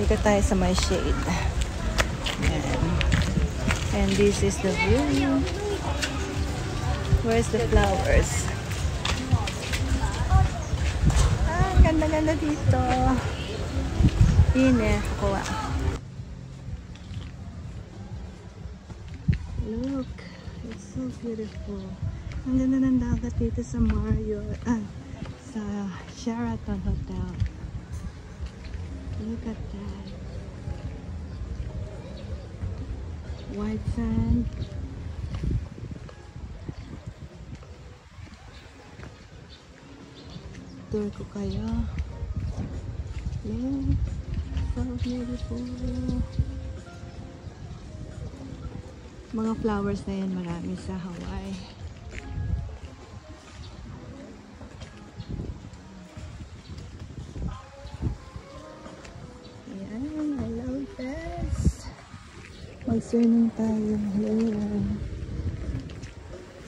Dito tayo sa may shade. Ayan. And this is the view. Where's the flowers? Ah, ganda-ganda dito. Ine, kuha. Look, it's so beautiful. Ang ganda ng dagat dito sa Marriott. Sa Sheraton Hotel. Look at that. White sand. Tour ko kayo. Look, so beautiful. Mga flowers na yan marami sa Hawaii. Mag-swimming tayo.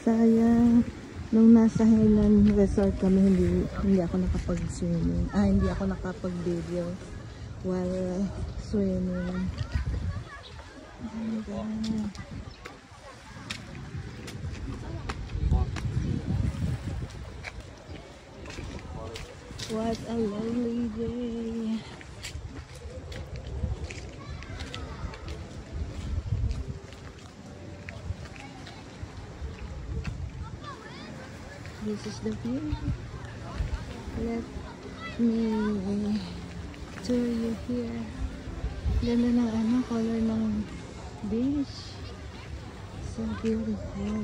Sayang, nung nasa Hainan Resort kami, hindi ako nakapag-swimming. Hindi ako nakapag-video while swimming. What a lovely day. This is the view. Let me tour you here. Ganda ng color ng beach. So beautiful.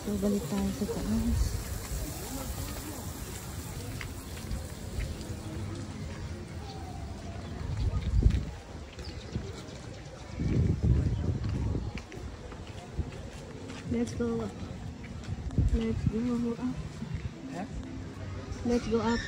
So balik tayo sa taas. Let's go up. Let's go up. Let's go up.